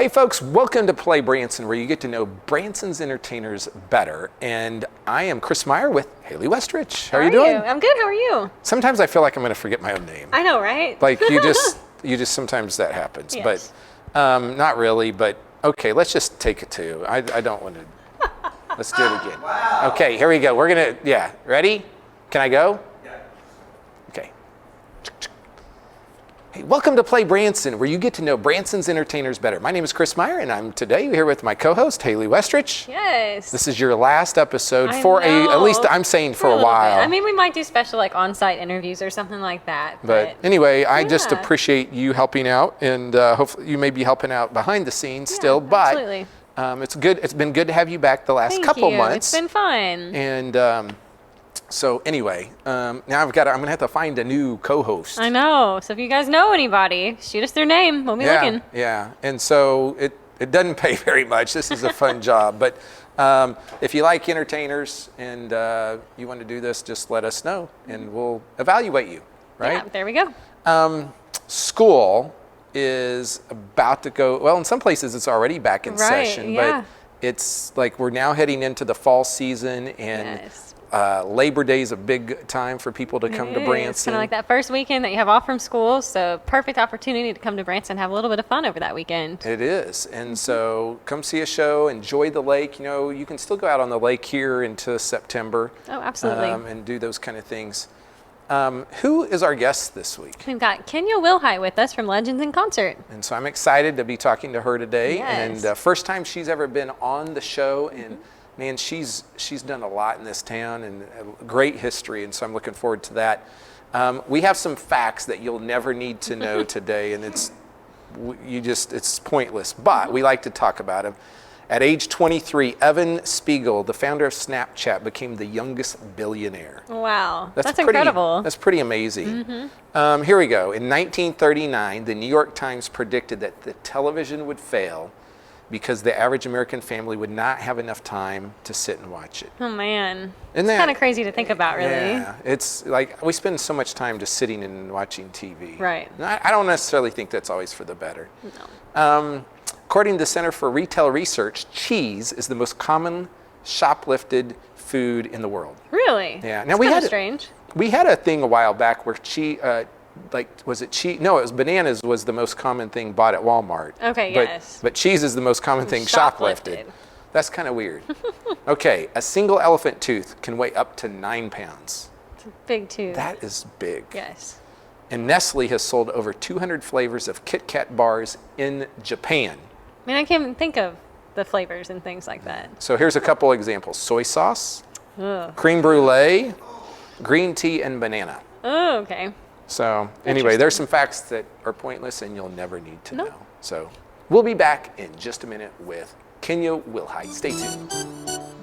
Hey folks, welcome to Play Branson, where you get to know Branson's entertainers better. And I am Chris Meyer with Haley Westrich. How are you doing? I'm good. How are you? Sometimes I feel like I'm going to forget my own name. I know, right? Like you just sometimes that happens. Yes. But not really. But okay, let's just take it to. I don't want to. Let's do it again. Wow. Okay, here we go. We're gonna. Yeah, ready? Can I go? Yeah. Okay. Hey, welcome to Play Branson, where you get to know Branson's entertainers better. My name is Chris Meyer, and I'm today here with my co-host, Haley Westrich. Yes. This is your last episode at least I'm saying for a while. I mean, we might do special like on-site interviews or something like that. But anyway, I just appreciate you helping out, and hopefully you may be helping out behind the scenes still. But absolutely. It's good. It's been good to have you back the last couple months. It's been fun. And so anyway, now I'm gonna have to find a new co-host. I know. So if you guys know anybody, shoot us their name. We'll be looking. Yeah. And so it doesn't pay very much. This is a fun job, but if you like entertainers and you want to do this, just let us know, and we'll evaluate you. Right? Yeah. There we go. School is about to go. Well, in some places it's already back in session, but it's like we're now heading into the fall season, and Labor Day is a big time for people to come to Branson. It's kind of like that first weekend that you have off from school, so perfect opportunity to come to Branson and have a little bit of fun over that weekend. It is, and so come see a show, enjoy the lake. You know, you can still go out on the lake here into September. Oh, absolutely. And do those kind of things. Who is our guest this week? We've got Kenya Wilhite with us from Legends in Concert. And so I'm excited to be talking to her today. Yes. And first time she's ever been on the show, and man, she's done a lot in this town and a great history, and so I'm looking forward to that. We have some facts that you'll never need to know today, and it's pointless, but we like to talk about them. At age 23, Evan Spiegel, the founder of Snapchat, became the youngest billionaire. Wow, that's incredible. That's pretty amazing. Here we go. In 1939, the New York Times predicted that the television would fail because the average American family would not have enough time to sit and watch it. Oh man, it's kind of crazy to think about, really. Yeah, it's like we spend so much time just sitting and watching TV. Right. I don't necessarily think that's always for the better. No. According to the Center for Retail Research, cheese is the most common shoplifted food in the world. Really? Yeah. Now, that's strange. We had a thing a while back where cheese, was it cheese? No, it was bananas was the most common thing bought at Walmart. Okay, yes. But cheese is the most common thing shoplifted. That's kind of weird. Okay, a single elephant tooth can weigh up to 9 pounds. It's a big tooth. That is big. Yes. And Nestle has sold over 200 flavors of Kit Kat bars in Japan. I mean, I can't even think of the flavors and things like that. So here's a couple examples. Soy sauce, creme brulee, green tea, and banana. Oh, okay. So anyway, there's some facts that are pointless and you'll never need to know. So we'll be back in just a minute with Kenya Wilhite. Stay tuned.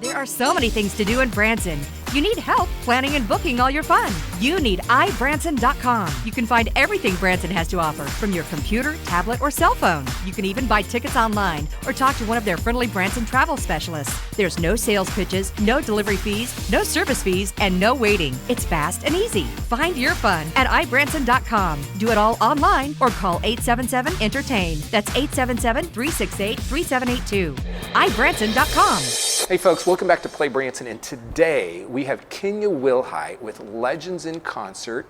There are so many things to do in Branson. You need help planning and booking all your fun. You need iBranson.com. You can find everything Branson has to offer from your computer, tablet, or cell phone. You can even buy tickets online or talk to one of their friendly Branson travel specialists. There's no sales pitches, no delivery fees, no service fees, and no waiting. It's fast and easy. Find your fun at iBranson.com. Do it all online or call 877-ENTERTAIN. That's 877-368-3782. iBranson.com. Hey folks, welcome back to Play Branson, and today we have Kenya Wilhite with Legends in Concert.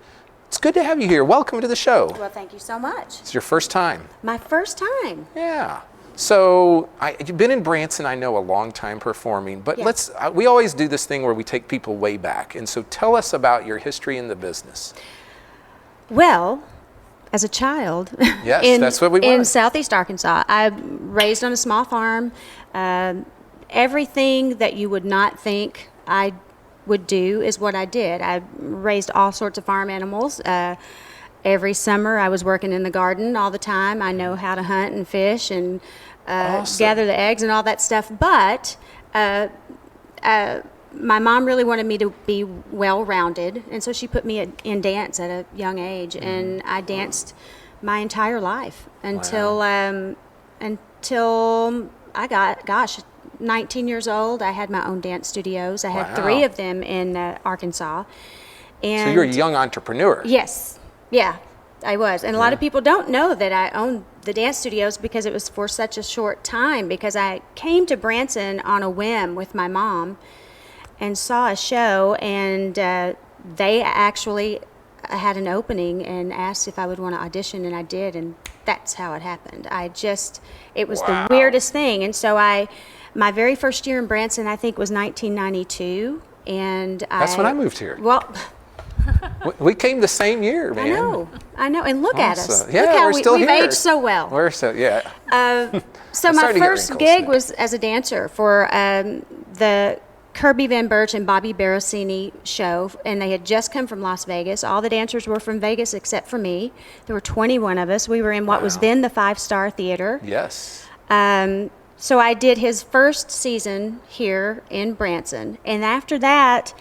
It's good to have you here. Welcome to the show. Well, thank you so much. It's your first time. My first time. Yeah. So you've been in Branson, I know, a long time performing, but we always do this thing where we take people way back, and so tell us about your history in the business. Well, as a child, that's what we want. In Southeast Arkansas, I raised on a small farm. Everything that you would not think I would do is what I did. I raised all sorts of farm animals. Every summer I was working in the garden all the time. I know how to hunt and fish and gather the eggs and all that stuff. But my mom really wanted me to be well-rounded, and so she put me in dance at a young age, and I danced my entire life until I got, 19 years old. I had my own dance studios. I had 3 of them in Arkansas. And so you're a young entrepreneur. Yes. Yeah. I was. And a lot of people don't know that I owned the dance studios because it was for such a short time, because I came to Branson on a whim with my mom and saw a show, and they actually had an opening and asked if I would want to audition, and I did, and that's how it happened. It was the weirdest thing. And so my very first year in Branson, I think, was 1992, and that's when I moved here. Well, we came the same year, man. I know, and look at us. Yeah, look how we're still we've here. aged so well. So my first gig was as a dancer for the Kirby Van Burch and Bobby Barosini show, and they had just come from Las Vegas. All the dancers were from Vegas except for me. There were 21 of us. We were in what was then the 5-Star Theater. Yes. So I did his first season here in Branson, and after that,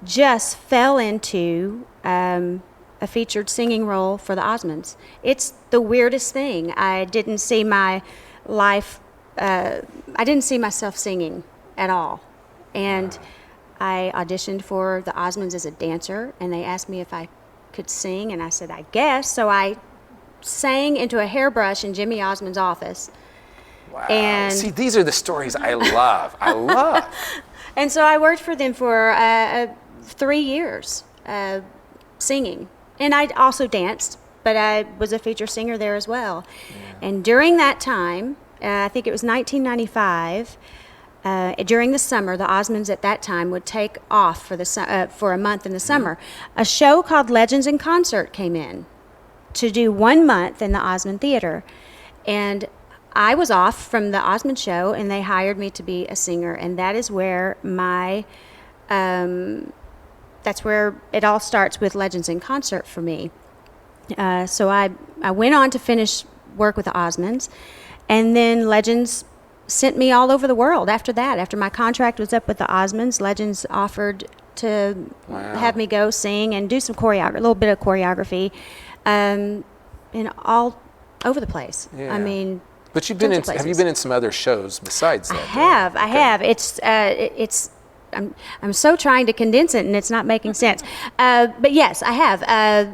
just fell into a featured singing role for the Osmonds. It's the weirdest thing. I didn't see my life, I didn't see myself singing at all. And I auditioned for the Osmonds as a dancer, and they asked me if I could sing, and I said, I guess. So I sang into a hairbrush in Jimmy Osmond's office. Wow. And see, these are the stories I love. I love. And so I worked for them for 3 years singing. And I also danced, but I was a feature singer there as well. Yeah. And during that time, I think it was 1995, during the summer, the Osmonds at that time would take off for a month in the summer. A show called Legends in Concert came in to do 1 month in the Osmond Theater. And I was off from the Osmond show, and they hired me to be a singer. And that is where that's where it all starts with Legends in Concert for me. So I went on to finish work with the Osmonds, and then Legends sent me all over the world after that. After my contract was up with the Osmonds, Legends offered to have me go sing and do some choreography, a little bit of choreography, and all over the place. Yeah. I mean, but have you been in some other shows besides that? I have. It's I'm so trying to condense it, and it's not making sense. But yes, I have.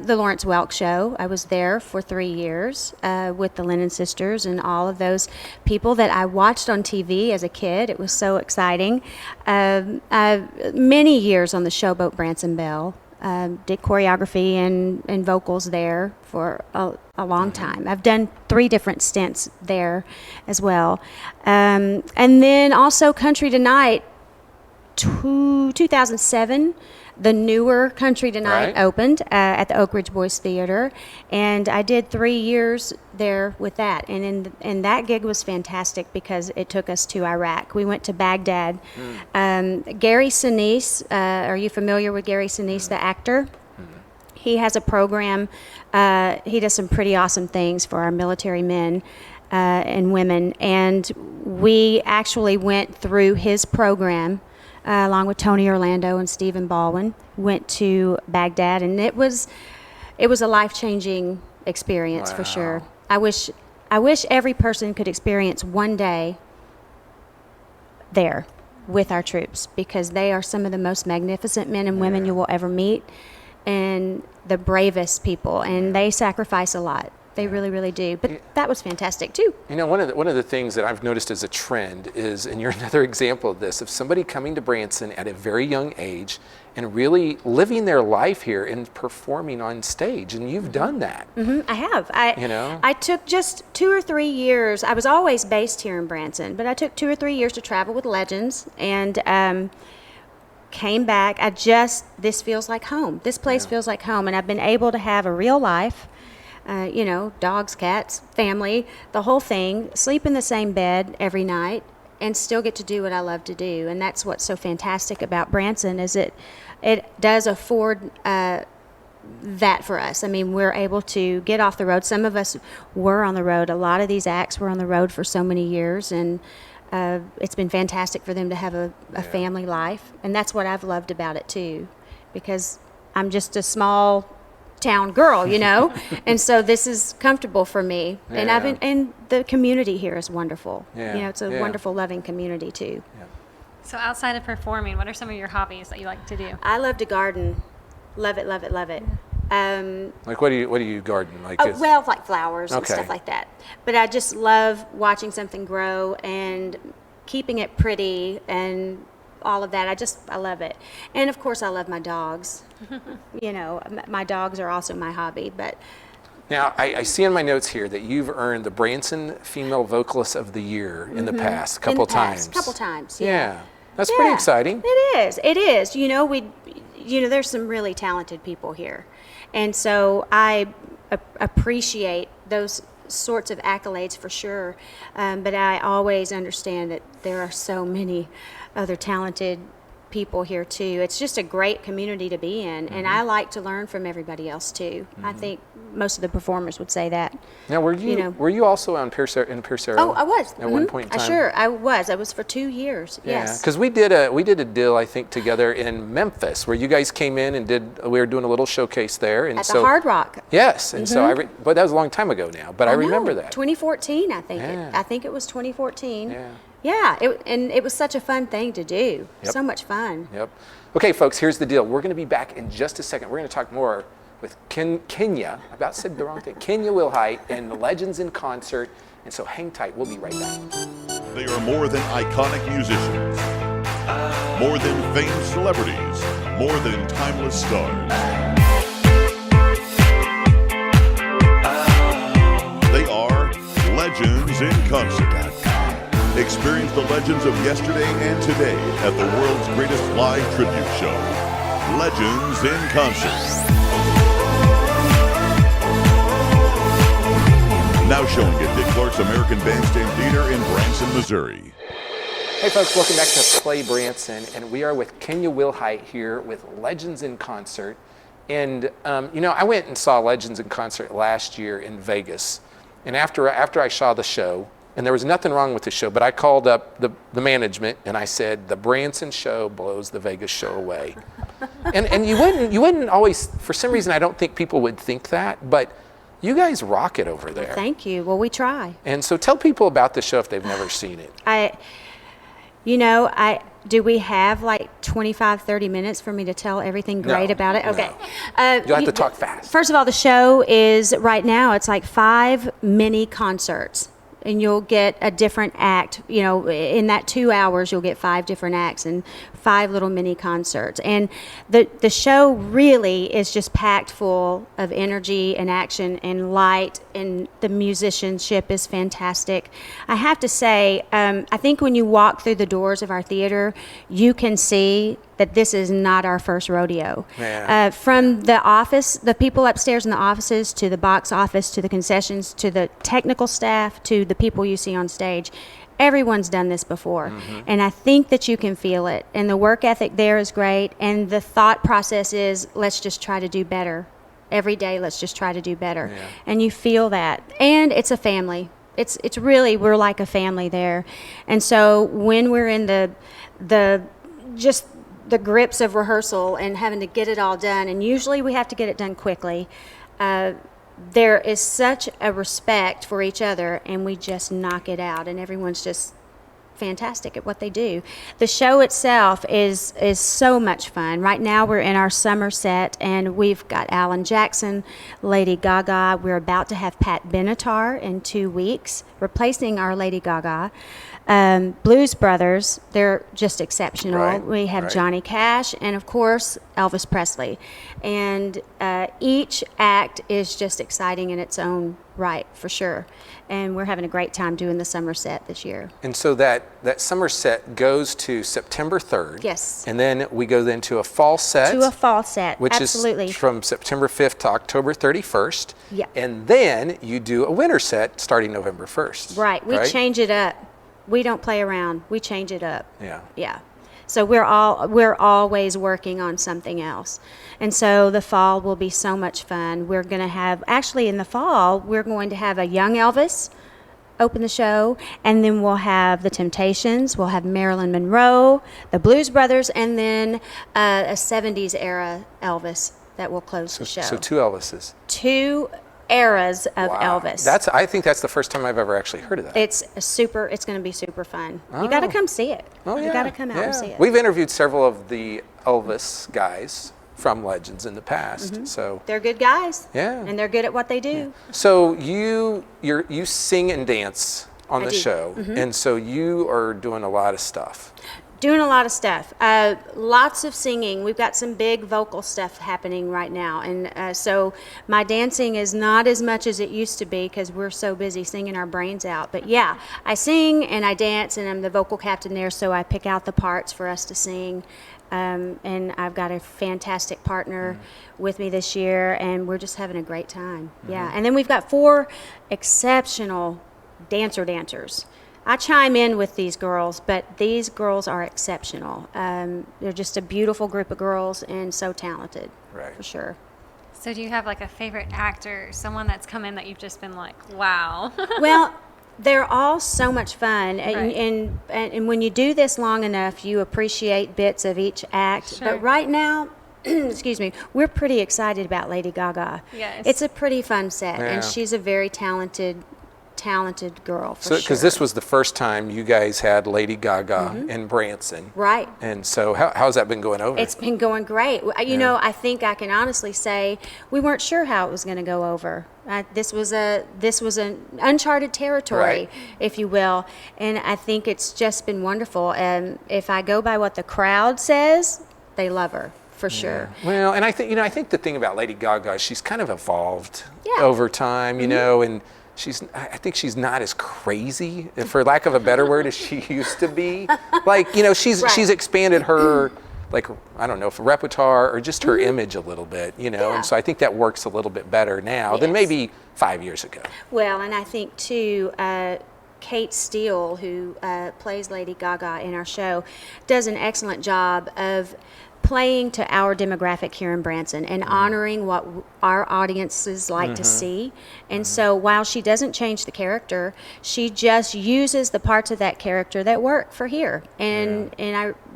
The Lawrence Welk Show, I was there for 3 years with the Lennon Sisters and all of those people that I watched on TV as a kid. It was so exciting. Many years on the Showboat Branson Bell. Did choreography and vocals there for a long time. I've done 3 different stints there as well. And then also Country Tonight, 2007, the newer Country Tonight opened at the Oak Ridge Boys Theater, and I did 3 years there with that. And that gig was fantastic because it took us to Iraq. We went to Baghdad. Gary Sinise, are you familiar with Gary Sinise, the actor? He has a program. He does some pretty awesome things for our military men and women, and we actually went through his program along with Tony Orlando and Stephen Baldwin, went to Baghdad, and it was a life-changing experience for sure. I wish every person could experience one day there with our troops, because they are some of the most magnificent men and women you will ever meet, and the bravest people, and they sacrifice a lot. They really, really do. But that was fantastic too. You know, one of the things that I've noticed as a trend is, and you're another example of this, of somebody coming to Branson at a very young age and really living their life here and performing on stage. And you've done that. I have. I took just 2 or 3 years. I was always based here in Branson, but I took 2 or 3 years to travel with Legends, and came back. This feels like home. This place feels like home, and I've been able to have a real life. Dogs, cats, family, the whole thing, sleep in the same bed every night, and still get to do what I love to do. And that's what's so fantastic about Branson, is it does afford that for us. I mean, we're able to get off the road. Some of us were on the road. A lot of these acts were on the road for so many years, and it's been fantastic for them to have a family life. And that's what I've loved about it too, because I'm just a small town girl, and so this is comfortable for me. And the community here is wonderful. It's a wonderful, loving community too. So outside of performing, what are some of your hobbies that you like to do? I love to garden. Love it, love it, love it. Like what do you garden? Like well, like flowers and Okay. stuff like that. But I just love watching something grow and keeping it pretty and all of that. I love it. And of course I love my dogs. You know, my dogs are also my hobby, but Now, I see in my notes here that you've earned the Branson Female Vocalist of the Year in the past, a couple times. Couple times, Yeah. That's pretty exciting. It is. You know, there's some really talented people here. And so I appreciate those sorts of accolades for sure. But I always understand that there are so many other talented people here too. It's just a great community to be in, and I like to learn from everybody else too. I think most of the performers would say that. Now, were you also on in Piercero? Oh, I was at one point in time. Sure, I was. I was for 2 years. Yeah, Yes. because we did a deal, I think, together in Memphis where you guys came in and we were doing a little showcase there, and At so the Hard Rock. Yes, and so but that was a long time ago now. But I remember that. 2014, I think. Yeah. I think it was 2014. Yeah. Yeah, and it was such a fun thing to do. Yep. So much fun. Yep. Okay, folks, here's the deal. We're going to be back in just a second. We're going to talk more with Kenya. I about said the wrong thing. Kenya Wilhite and the Legends in Concert. And so hang tight. We'll be right back. They are more than iconic musicians, more than famed celebrities, more than timeless stars. They are Legends in Concert. Experience the legends of yesterday and today at the world's greatest live tribute show, Legends in Concert. Now showing at Dick Clark's American Bandstand Theater in Branson, Missouri. Hey folks, welcome back to Play Branson, and we are with Kenya Wilhite here with Legends in Concert. And I went and saw Legends in Concert last year in Vegas, and after I saw the show, and there was nothing wrong with the show, but I called up the management and I said, the Branson show blows the Vegas show away. and you wouldn't always, for some reason, I don't think people would think that, but you guys rock it over there. Well, thank you. Well, we try. And so tell people about the show if they've never seen it. Do we have like 25, 30 minutes for me to tell everything great about it? Okay. You'll have to talk fast. First of all, the show is, right now, it's like 5 mini concerts. And you'll get a different act. In that 2 hours, you'll get 5 different acts and 5 little mini concerts. And the show really is just packed full of energy and action and light, and the musicianship is fantastic. I have to say, I think when you walk through the doors of our theater, you can see that this is not our first rodeo. Yeah. From the office, the people upstairs in the offices, to the box office, to the concessions, to the technical staff, to the people you see on stage, everyone's done this before. And I think that you can feel it. And the work ethic there is great. And the thought process is, let's just try to do better. Every day, let's just try to do better. Yeah. And you feel that. And it's a family. It's really, we're like a family there. And so when we're in the grips of rehearsal and having to get it all done, and usually we have to get it done quickly, there is such a respect for each other, and we just knock it out, and everyone's just fantastic at what they do. The show itself is so much fun. Right now we're in our summer set, and we've got Alan Jackson, Lady Gaga. We're about to have Pat Benatar in 2 weeks, replacing our Lady Gaga. Blues Brothers, they're just exceptional. Right, We have right. Johnny Cash and, of course, Elvis Presley. And each act is just exciting in its own right, for sure. And we're having a great time doing the summer set this year. And so that summer set goes to September 3rd. Yes. And then we go then to a fall set. To a fall set, which absolutely. is from September 5th to October 31st. Yeah. And then you do a winter set starting November 1st. Right, we change it up. We don't play around. We change it up. Yeah. Yeah. So we're always working on something else. And so the fall will be so much fun. We're going to have, actually in the fall, we're going to have a young Elvis open the show, and then we'll have the Temptations, we'll have Marilyn Monroe, the Blues Brothers, and then a 70s era Elvis that will close the show. So 2 Elvises. 2 eras of Wow. Elvis. I think that's the first time I've ever actually heard of that. It's going to be super fun. You got to come see it. Oh, yeah. You got to come out and Yeah. see it. We've interviewed several of the Elvis guys, from Legends in the past. So they're good guys. Yeah. And they're good at what they do. Yeah. So you sing and dance on the do. show, and so you are doing a lot of stuff. Doing a lot of stuff. Lots of singing. We've got some big vocal stuff happening right now. And so my dancing is not as much as it used to be because we're so busy singing our brains out. But yeah, I sing and I dance, and I'm the vocal captain there, so I pick out the parts for us to sing. And I've got a fantastic partner with me this year, and we're just having a great time. Yeah. And then we've got 4 exceptional dancers. I chime in with these girls, but these girls are exceptional. They're just a beautiful group of girls and so talented, for sure. So do you have like a favorite actor, someone that's come in that you've just been like, wow? Well, they're all so much fun. Right. And when you do this long enough, you appreciate bits of each act. Sure. But right now, excuse me, we're pretty excited about Lady Gaga. Yes. It's a pretty fun set, Yeah. and she's a very talented girl, for So, sure. because this was the first time you guys had Lady Gaga in Branson. Right. And so how's that been going over? It's been going great. You know, I think I can honestly say we weren't sure how it was going to go over. This was an uncharted territory, Right. if you will, and I think it's just been wonderful. And if I go by what the crowd says, they love her for sure. Well, and I think the thing about Lady Gaga is she's kind of evolved Yeah. over time, you know, and I think she's not as crazy, for lack of a better word, as she used to be. Like, you know, she's expanded her, like, I don't know, if repertoire or just her image a little bit, you know, Yeah. and so I think that works a little bit better now than Yes. maybe 5 years ago. Well, and I think too, Kate Steele, who plays Lady Gaga in our show, does an excellent job of playing to our demographic here in Branson and honoring what our audiences like to see. And so while she doesn't change the character, she just uses the parts of that character that work for here. And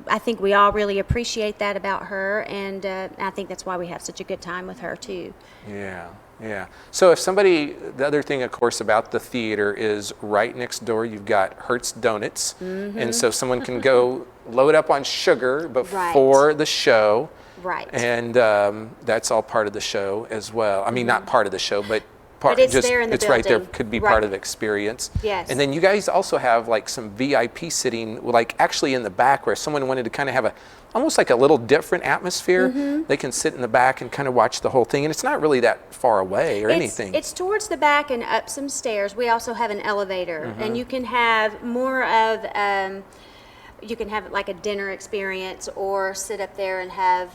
I think we all really appreciate that about her, and I think that's why we have such a good time with her too. Yeah, yeah. So the other thing, of course, about the theater is right next door you've got Hertz Donuts, and so someone can go load up on sugar before the show. Right. And that's all part of the show as well. I mean, not part of the show, but part. But it's there in the it's right there. building. Could be Right. part of the experience. Yes. And then you guys also have like some VIP sitting, like actually in the back, where someone wanted to kind of have almost like a little different atmosphere. They can sit in the back and kind of watch the whole thing, and it's not really that far away or anything. It's towards the back and up some stairs. We also have an elevator, and you can have more of. You can have like a dinner experience, or sit up there and have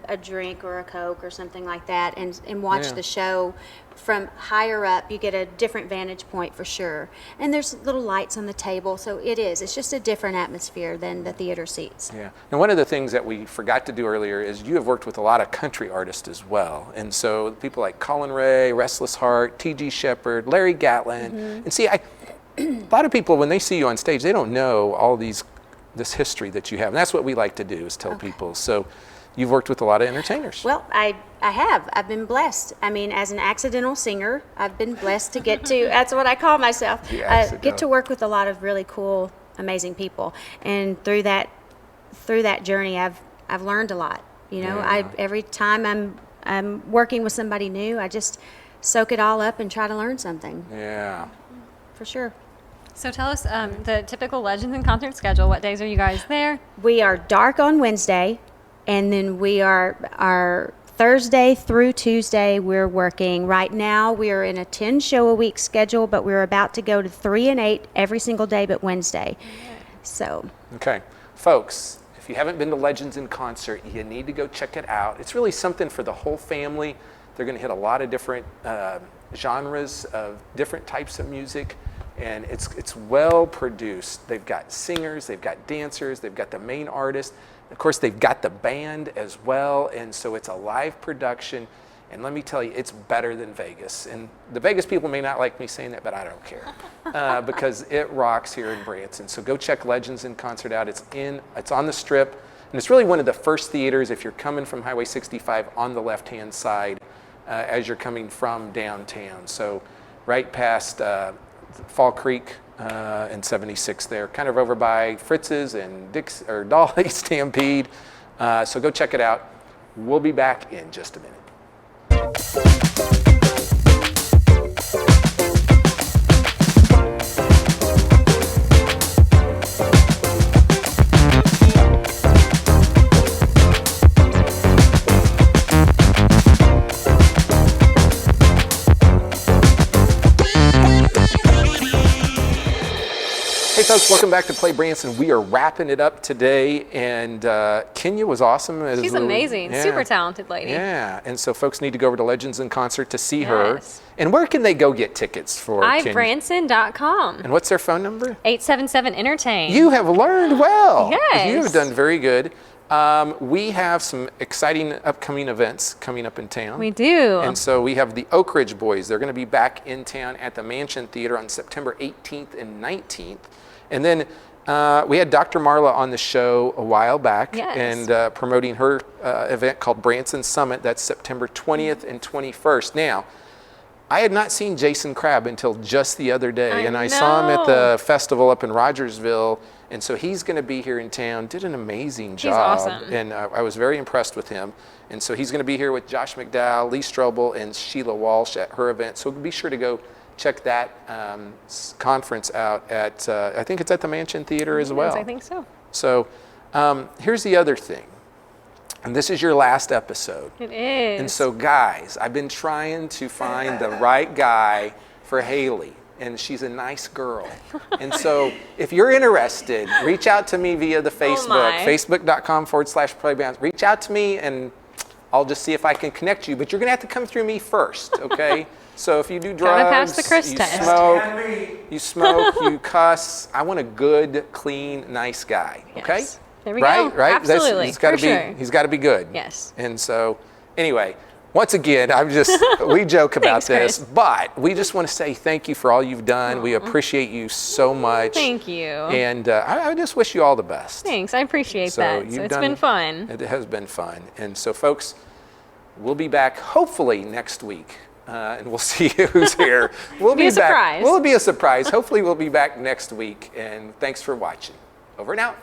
a drink or a Coke or something like that, and watch Yeah. the show from higher up. You get a different vantage point for sure. And there's little lights on the table, so it's just a different atmosphere than the theater seats. Yeah. And one of the things that we forgot to do earlier is you have worked with a lot of country artists as well. And so people like Colin Ray, Restless Heart, T.G. Shepherd, Larry Gatlin. And see, a lot of people, when they see you on stage, they don't know all this history that you have. And that's what we like to do, is tell people. So you've worked with a lot of entertainers. Well, I have. I've been blessed. I mean, as an accidental singer, I've been blessed to get to, that's what I call myself, get to work with a lot of really cool, amazing people. And through that journey, I've learned a lot. You know, every time I'm working with somebody new, I just soak it all up and try to learn something. Yeah. For sure. So tell us the typical Legends and concert schedule. What days are you guys there? We are dark on Wednesday, and then we are Thursday through Tuesday we're working. Right now we are in a 10-show-a-week schedule, but we're about to go to 3 and 8 every single day but Wednesday. So. Okay. Folks, if you haven't been to Legends in Concert, you need to go check it out. It's really something for the whole family. They're going to hit a lot of different genres of different types of music. And it's well produced. They've got singers, they've got dancers, they've got the main artist. Of course, they've got the band as well. And so it's a live production. And let me tell you, it's better than Vegas. And the Vegas people may not like me saying that, but I don't care because it rocks here in Branson. So go check Legends in Concert out. It's on the Strip. And it's really one of the first theaters, if you're coming from Highway 65, on the left-hand side as you're coming from downtown. So right past Fall Creek and 76 there, kind of over by Fritz's and Dolly Stampede. So go check it out. We'll be back in just a minute. Hey folks, welcome back to Play Branson. We are wrapping it up today, and Kenya was awesome. She's amazing, super talented lady. Yeah, and so folks need to go over to Legends in Concert to see her. And where can they go get tickets for Kenya? ibranson.com. And what's their phone number? 877-ENTERTAIN. You have learned well. Yes. You have done very good. We have some exciting upcoming events coming up in town. We do. And so we have the Oak Ridge Boys. They're going to be back in town at the Mansion Theater on September 18th and 19th. And then we had Dr. Marla on the show a while back and promoting her event called Branson Summit. That's September 20th and 21st. Now, I had not seen Jason Crabb until just the other day, and I saw him at the festival up in Rogersville, and so he's going to be here in town. Did an amazing job. He's awesome. And I was very impressed with him. And so he's going to be here with Josh McDowell, Lee Strobel, and Sheila Walsh at her event. So be sure to go check that conference out at, I think it's at the Mansion Theater as well. I think so. So here's the other thing. And this is your last episode. It is. And so guys, I've been trying to find the right guy for Haley. And she's a nice girl. And so if you're interested, reach out to me via the Facebook, facebook.com/playbranson. Reach out to me and I'll just see if I can connect you. But you're going to have to come through me first, okay? So if you do drugs, pass the Chris you test. smoke, you cuss, I want a good, clean, nice guy, okay? Yes. There we go. Right? Absolutely. He's got to be. Sure. He's got to be good. Yes. And so, anyway, once again, we joke about Thanks, this, but we just want to say thank you for all you've done. We appreciate you so much. Thank you. And I just wish you all the best. Thanks. I appreciate that. So it's been fun. It has been fun. And so, folks, we'll be back hopefully next week. And we'll see who's here. We'll be back. Surprise. Will be a surprise. Hopefully, we'll be back next week. And thanks for watching. Over and out.